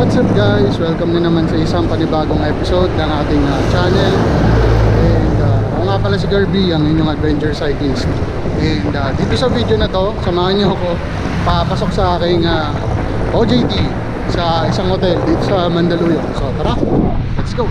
What's up guys? Welcome na naman sa isang panibagong episode ng ating channel. And ako nga pala si Garby, ang inyong adventure cyclist. And dito sa video na to, samahan niyo ako papasok sa aking OJT sa isang hotel dito sa Mandaluyong. So tara, let's go!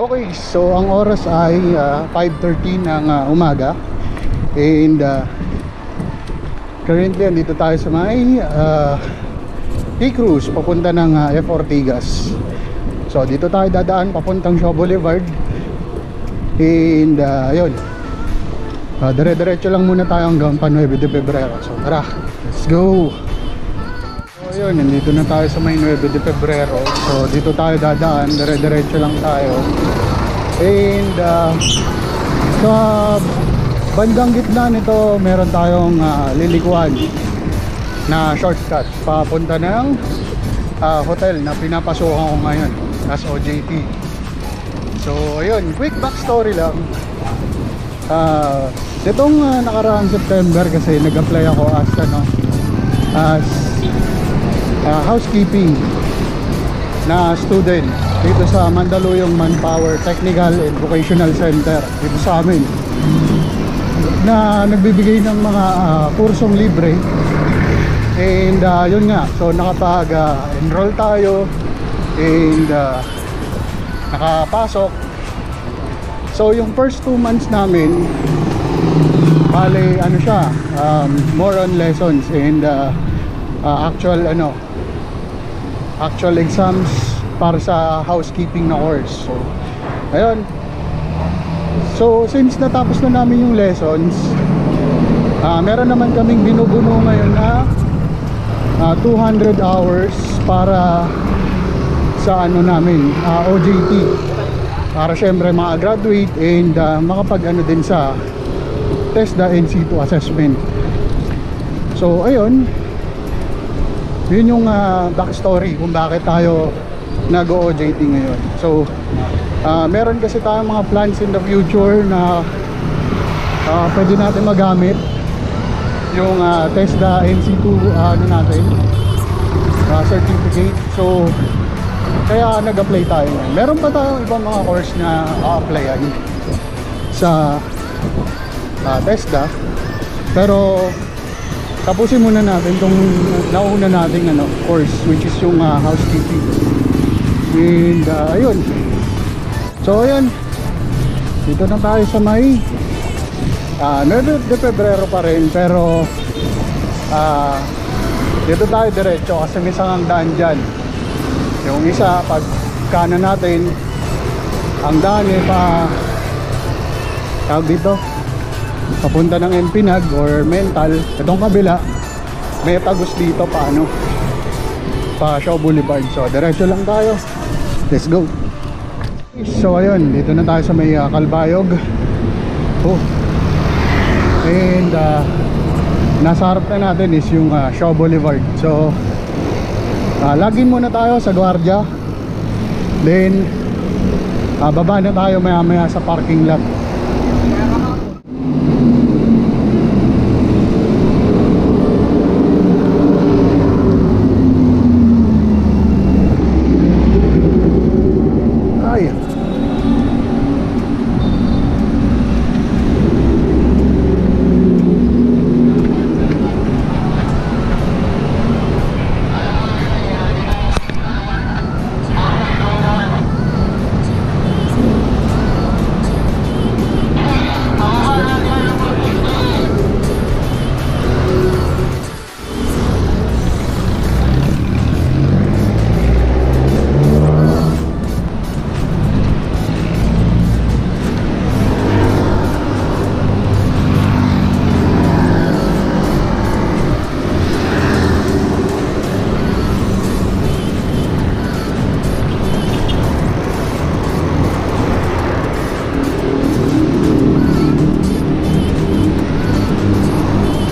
Okay, so ang oras ay 5:13 ng umaga. And currently andito tayo sa may T-Cruise papunta ng F. Ortigas. So dito tayo dadaan papuntang Shaw Boulevard. And ayun, dire-diretso lang muna tayo hanggang 9 de Febrero. So tara, let's go! So ayun, nandito na tayo sa may 9 de Febrero. So dito tayo dadaan, dire-diretso lang tayo. And sa bandang gitna nito meron tayong lilikuan na shortcut papunta ng hotel na pinapasukan ko ngayon as OJT. So ayun, quick backstory lang. Itong nakaraang September kasi nag-apply ako as housekeeping na student dito sa Mandaluyong Manpower Technical and Vocational Center dito sa amin, na nagbibigay ng mga kursong libre. And yun nga, so nakapag-enroll tayo and nakapasok. So yung first 2 months namin, bale ano siya, more on lessons and actual exams para sa housekeeping na course. So ayun, so since natapos na namin yung lessons, meron naman kaming binubuno ngayon na 200 hours para sa namin, OJT, para syempre maka-graduate and makapag din sa TESDA NC2 assessment. So ayun, yun yung backstory kung bakit tayo nag-OJT ngayon. So meron kasi tayong mga plans in the future na pwede natin magamit yung TESDA NC2 natin, certificate. So kaya nag-apply tayo. Meron pa tayong ibang mga course na a-applyan sa TESDA, pero tapusin muna natin itong nauna nating course, which is yung housekeeping. And ayun, so ayun, dito na tayo sa may 9 de Febrero pa rin, pero dito tayo diretso kasi may isang daan dyan. Yung isa, pag kanan natin, ang daan pa tawag dito, papunta ng Empinag or Mental. Itong kabila may tagos dito pa Shaw Boulevard. So diretso lang tayo, let's go. So ayun, dito na tayo sa may Calbayog. And nasa harap na natin is yung Shaw Boulevard. So login muna tayo sa Guardia, then baba na tayo maya maya sa parking lot.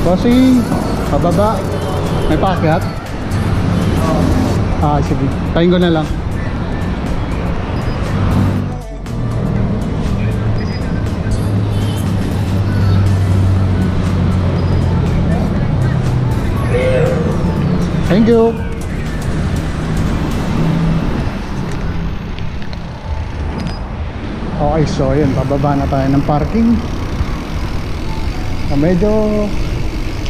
Bossing, pababa. May paakyat? Sige. Tayin ko na lang. Thank you. Okay, so yun, pababa na tayo ng parking. Medyo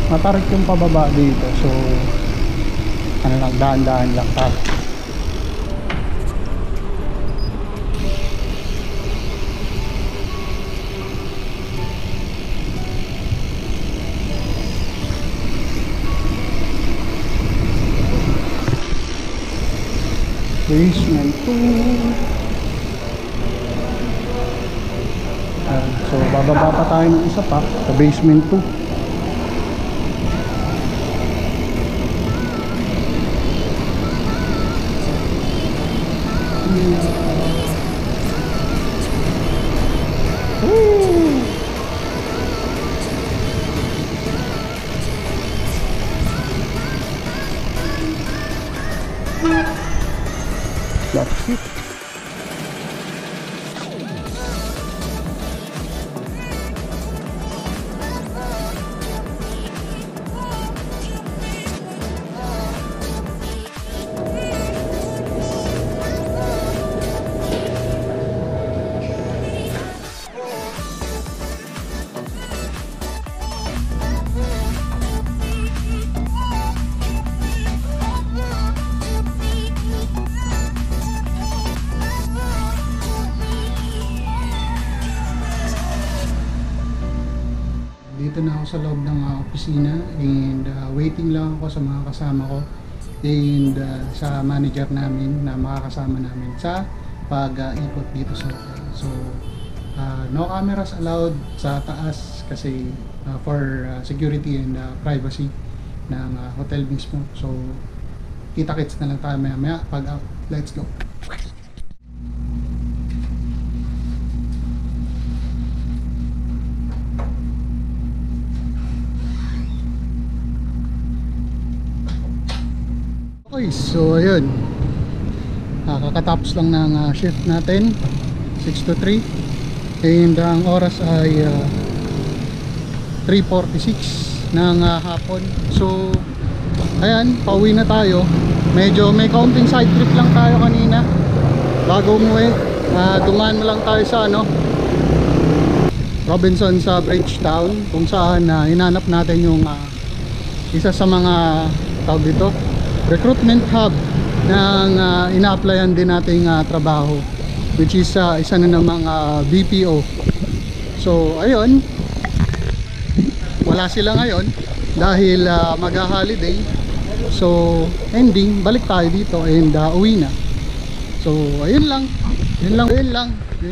matarik yung pababa dito, so ano lang, dahan-dahan lang tayo. Basement 2. So bababa pa tayo ng isa pa sa basement 2. That's it. Dito na ako sa loob ng opisina and waiting lang ako sa mga kasama ko and sa manager namin na makakasama namin sa pag-ikot dito sa hotel. So no cameras allowed sa taas kasi for security and privacy ng hotel mismo. So kita-kits na lang tayo maya pag out. Let's go. Okay, so ayun, kakatapos lang ng shift natin, 6 to 3, and ang oras ay 3:46 ng hapon. So ayan, pauwi na tayo. Medyo may kaunting side trip lang tayo kanina bago umuwi. Dumaan na lang tayo sa Robinson sa Bridgetown, kung saan hinanap natin yung isa sa mga tawag dito, recruitment hub ng ina-applyan din nating trabaho, which is isa na namang BPO. So ayun, wala sila ngayon dahil mag-holiday. So ending, balik tayo dito and uwi na. So ayun lang, yun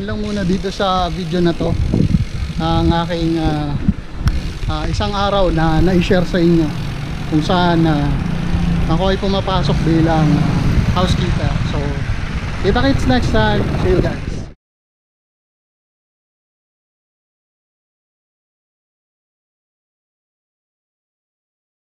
lang muna dito sa video na to, ang aking isang araw na na-share sa inyo kung saan ako ay pumapasok bilang housekeeper. So kita-kits next time. See you guys.